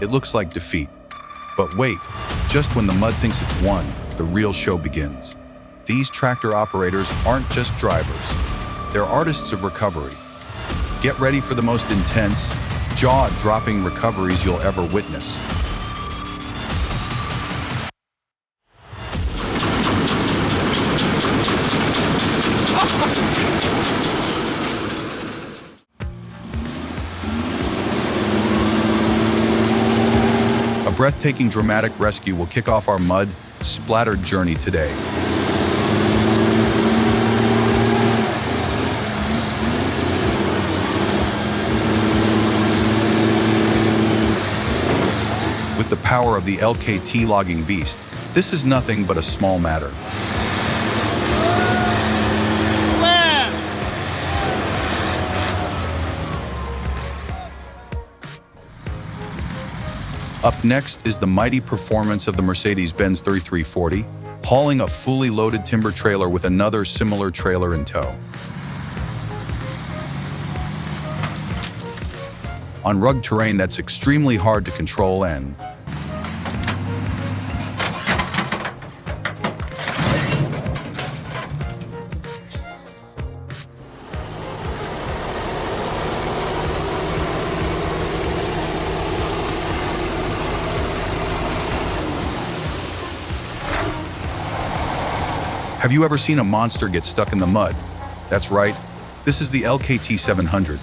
it looks like defeat. But wait, just when the mud thinks it's won, the real show begins. These tractor operators aren't just drivers. They're artists of recovery. Get ready for the most intense, jaw-dropping recoveries you'll ever witness. A breathtaking, dramatic rescue will kick off our mud-splattered journey today. With the power of the LKT logging beast, this is nothing but a small matter. Up next is the mighty performance of the Mercedes-Benz 3340, hauling a fully loaded timber trailer with another similar trailer in tow. On rugged terrain that's extremely hard to control and have you ever seen a monster get stuck in the mud? That's right, this is the LKT 700.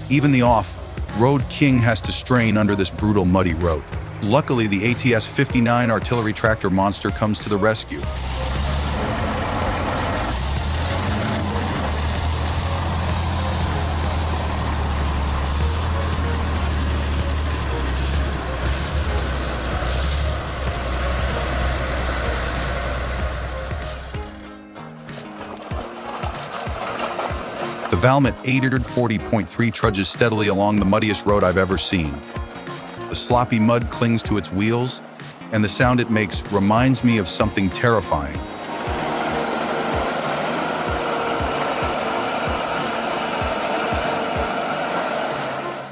Even the off-road king has to strain under this brutal muddy road. Luckily, the ATS 59 artillery tractor monster comes to the rescue. The Valmet 840.3 trudges steadily along the muddiest road I've ever seen. The sloppy mud clings to its wheels, and the sound it makes reminds me of something terrifying.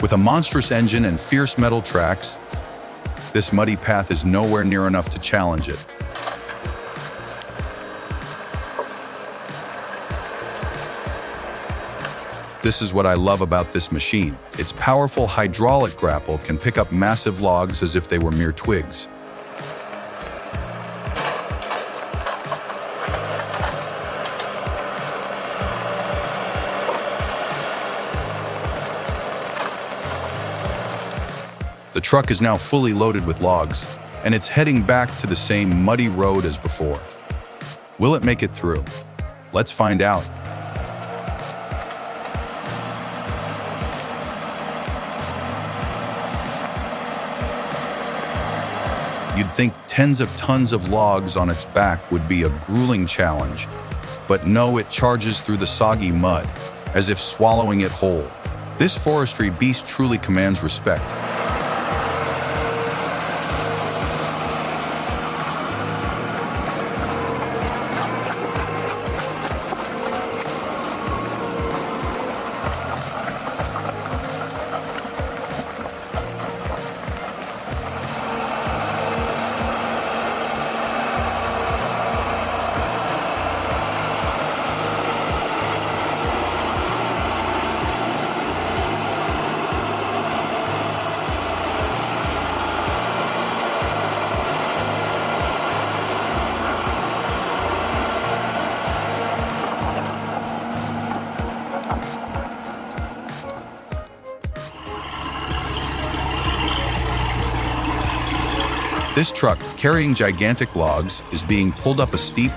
With a monstrous engine and fierce metal tracks, this muddy path is nowhere near enough to challenge it. This is what I love about this machine. Its powerful hydraulic grapple can pick up massive logs as if they were mere twigs. The truck is now fully loaded with logs, and it's heading back to the same muddy road as before. Will it make it through? Let's find out. You'd think tens of tons of logs on its back would be a grueling challenge, but no, it charges through the soggy mud, as if swallowing it whole. This forestry beast truly commands respect. This truck, carrying gigantic logs, is being pulled up a steep,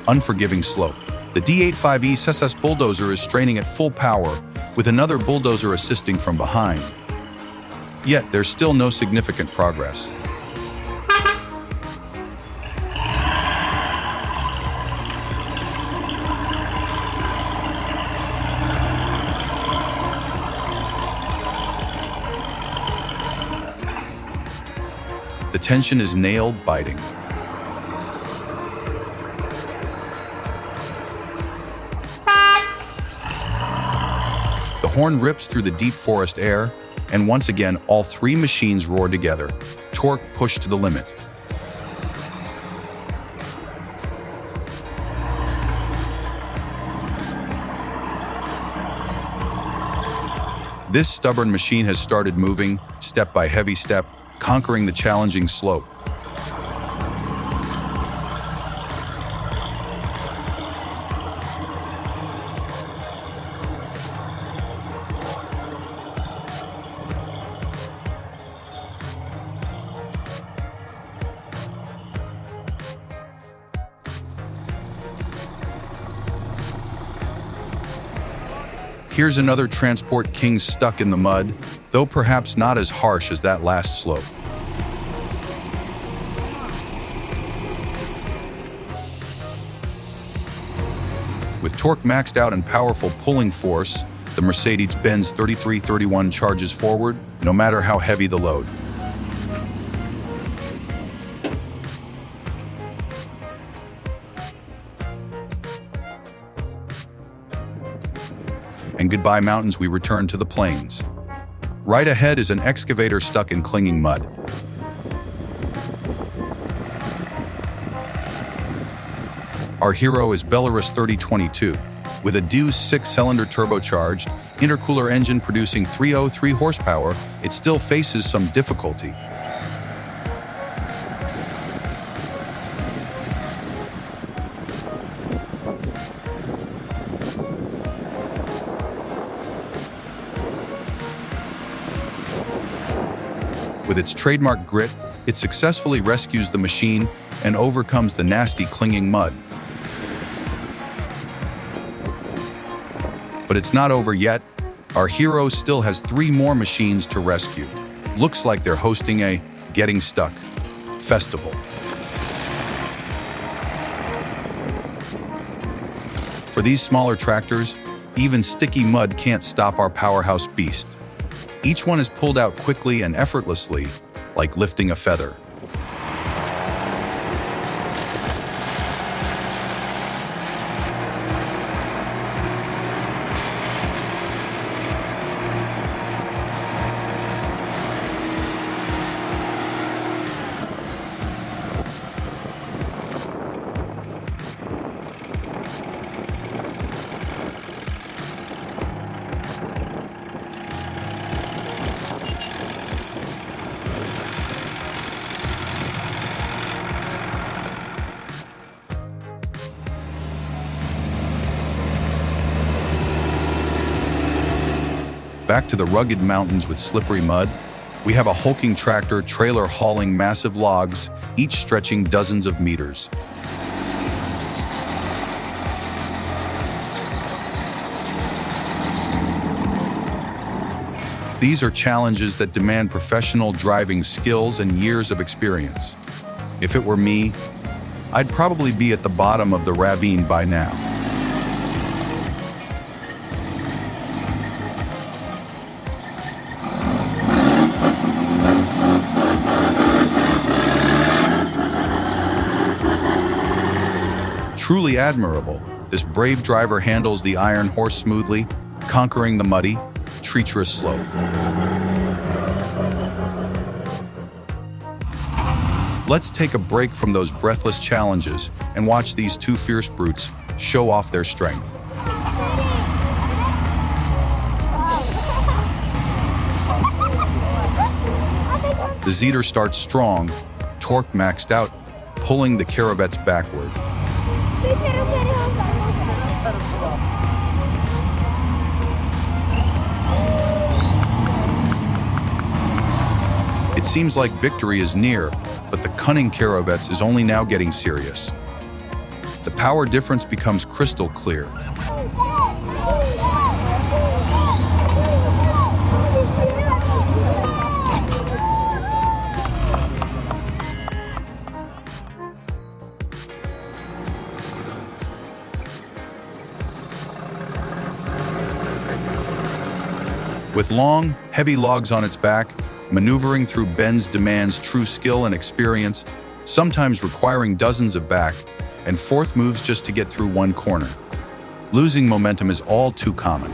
unforgiving slope. The D85E SSS bulldozer is straining at full power, with another bulldozer assisting from behind. Yet, there's still no significant progress. The tension is nail-biting. The horn rips through the deep forest air, And once again, all three machines roared together, torque pushed to the limit. This stubborn machine has started moving, step by heavy step, conquering the challenging slope. Here's another transport king stuck in the mud, though perhaps not as harsh as that last slope. With torque maxed out and powerful pulling force, the Mercedes-Benz 3331 charges forward, no matter how heavy the load. And goodbye mountains, we return to the plains. Right ahead is an excavator stuck in clinging mud. Our hero is Belarus 3022, with a Deus 6-cylinder turbocharged, intercooler engine producing 303 horsepower. It still faces some difficulty. With its trademark grit, it successfully rescues the machine and overcomes the nasty clinging mud. But it's not over yet. Our hero still has 3 more machines to rescue. Looks like they're hosting a Getting Stuck festival. For these smaller tractors, even sticky mud can't stop our powerhouse beast. Each one is pulled out quickly and effortlessly, like lifting a feather. Back to the rugged mountains with slippery mud, we have a hulking tractor trailer hauling massive logs, each stretching dozens of meters. These are challenges that demand professional driving skills and years of experience. If it were me, I'd probably be at the bottom of the ravine by now. Truly admirable, this brave driver handles the iron horse smoothly, conquering the muddy, treacherous slope. Let's take a break from those breathless challenges and watch these 2 fierce brutes show off their strength. The Zetor starts strong, torque maxed out, pulling the Caravettes backward. It seems like victory is near, but the cunning Caravettes is only now getting serious. The power difference becomes crystal clear. With long, heavy logs on its back, maneuvering through bends demands true skill and experience, sometimes requiring dozens of back and forth moves just to get through one corner. Losing momentum is all too common.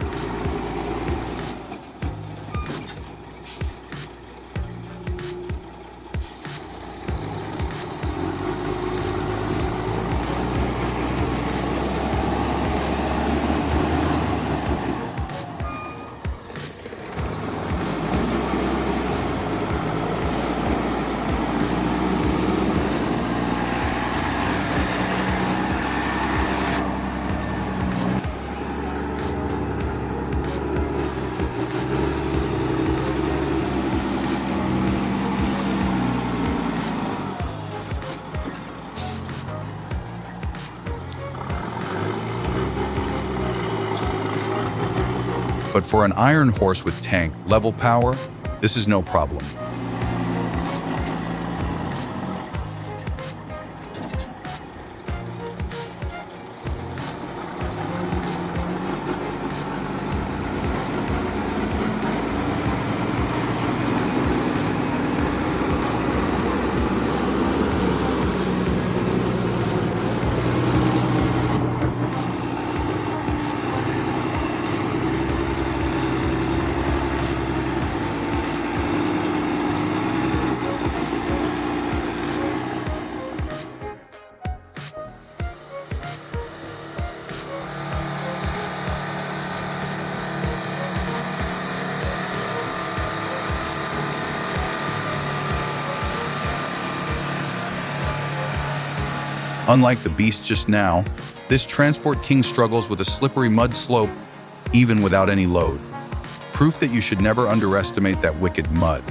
But for an iron horse with tank-level power, this is no problem. Unlike the beast just now, this Transport King struggles with a slippery mud slope even without any load. Proof that you should never underestimate that wicked mud.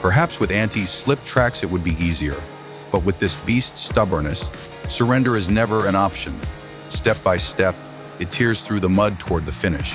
Perhaps with anti-slip tracks it would be easier, but with this beast's stubbornness, surrender is never an option. Step by step, it tears through the mud toward the finish.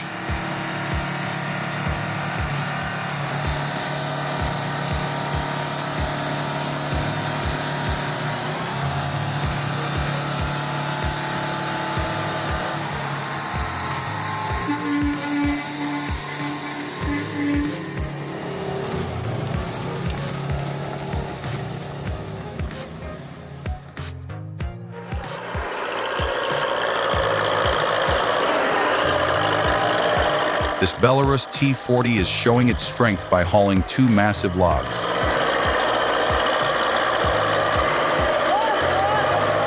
This Belarus T40 is showing its strength by hauling two massive logs.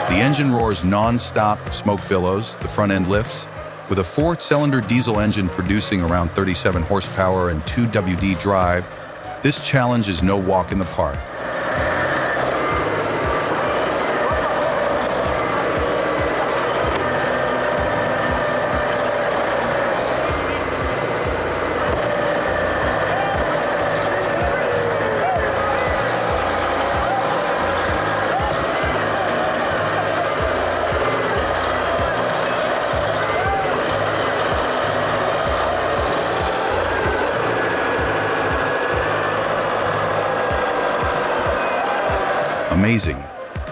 The engine roars non-stop, smoke billows, the front end lifts. With a 4-cylinder diesel engine producing around 37 horsepower and 2 WD drive, this challenge is no walk in the park. Amazing.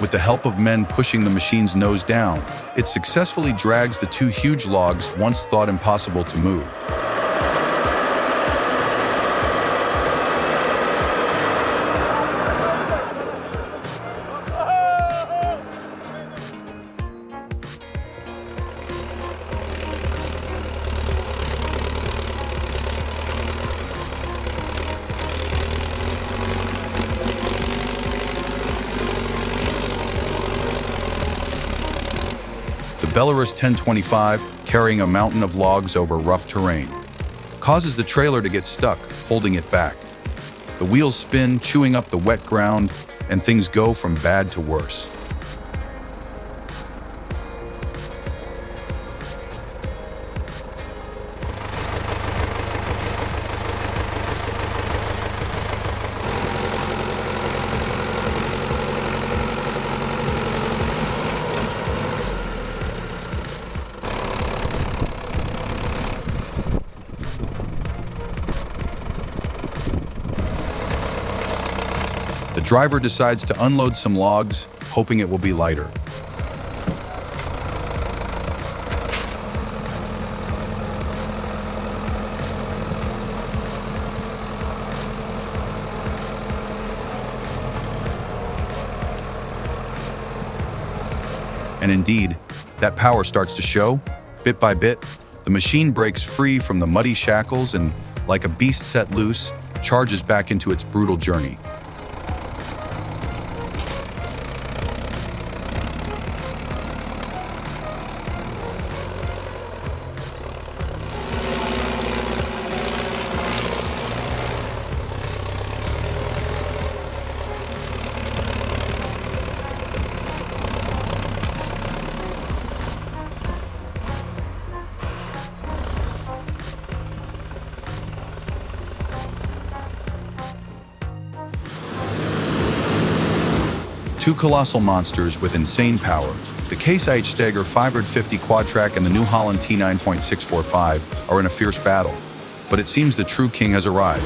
With the help of men pushing the machine's nose down, it successfully drags the two huge logs once thought impossible to move. Belarus 1025, carrying a mountain of logs over rough terrain, causes the trailer to get stuck, holding it back. The wheels spin, chewing up the wet ground, and things go from bad to worse. The driver decides to unload some logs, hoping it will be lighter. And indeed, that power starts to show. Bit by bit, the machine breaks free from the muddy shackles and, like a beast set loose, charges back into its brutal journey. Two colossal monsters with insane power. The Case IH Steiger 550 Quadtrack and the New Holland T9.645 are in a fierce battle. But it seems the true king has arrived.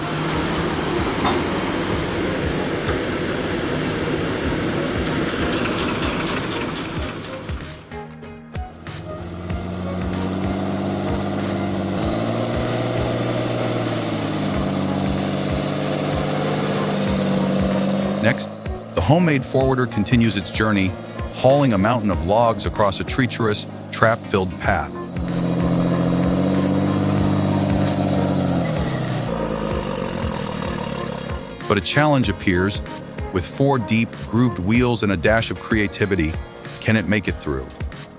Next, the homemade forwarder continues its journey, hauling a mountain of logs across a treacherous, trap-filled path. But a challenge appears. With 4 deep, grooved wheels and a dash of creativity, can it make it through?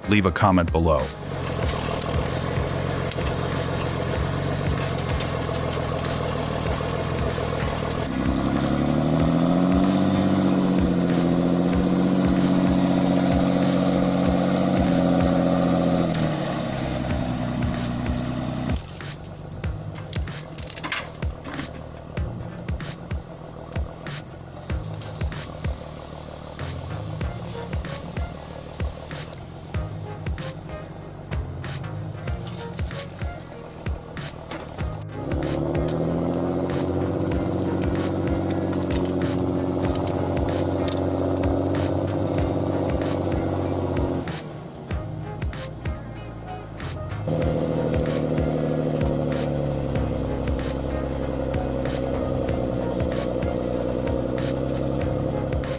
Leave a comment below.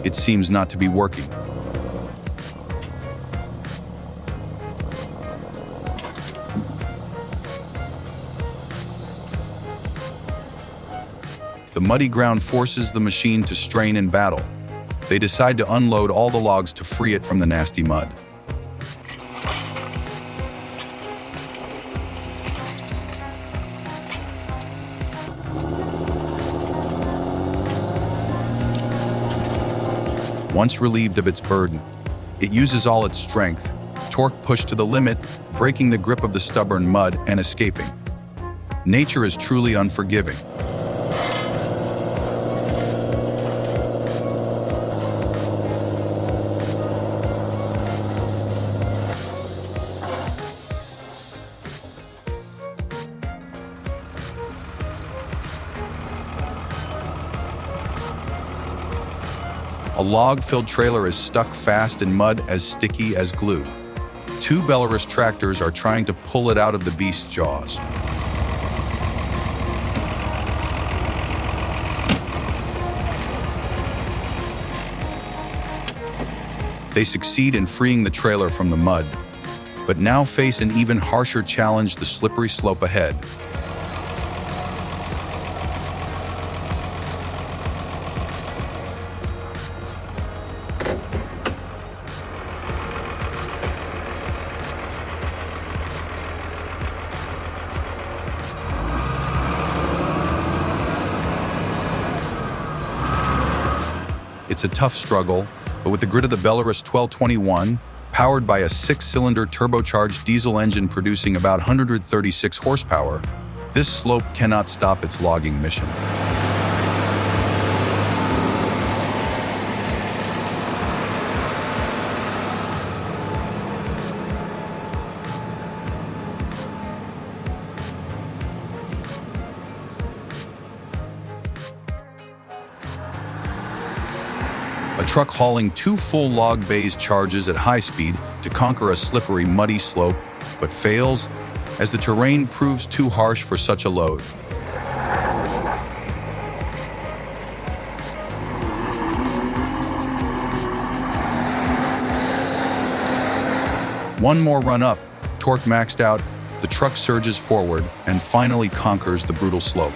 It seems not to be working. The muddy ground forces the machine to strain in battle. They decide to unload all the logs to free it from the nasty mud. Once relieved of its burden, it uses all its strength, torque pushed to the limit, breaking the grip of the stubborn mud and escaping. Nature is truly unforgiving. A log-filled trailer is stuck fast in mud as sticky as glue. 2 Belarus tractors are trying to pull it out of the beast's jaws. They succeed in freeing the trailer from the mud, but now face an even harsher challenge: the slippery slope ahead. It's a tough struggle, but with the grit of the Belarus 1221, powered by a 6-cylinder turbocharged diesel engine producing about 136 horsepower, this slope cannot stop its logging mission. A truck hauling 2 full log bays charges at high speed to conquer a slippery, muddy slope, but fails as the terrain proves too harsh for such a load. One more run up, torque maxed out, the truck surges forward and finally conquers the brutal slope.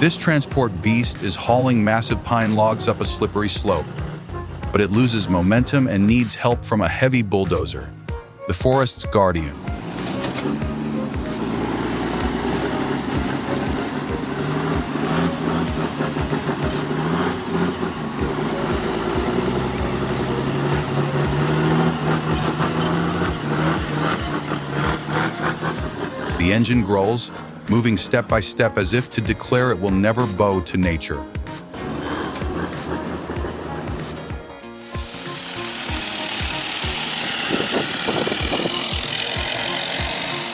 This transport beast is hauling massive pine logs up a slippery slope, but it loses momentum and needs help from a heavy bulldozer, the forest's guardian. The engine growls, moving step by step as if to declare it will never bow to nature.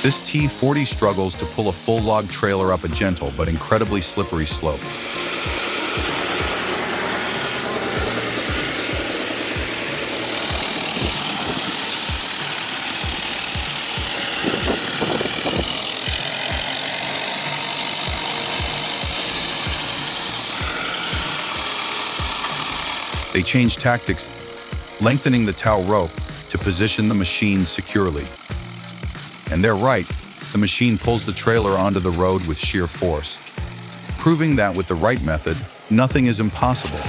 This T40 struggles to pull a full log trailer up a gentle but incredibly slippery slope. They change tactics, lengthening the tow rope to position the machine securely. And they're right, the machine pulls the trailer onto the road with sheer force, proving that with the right method, nothing is impossible.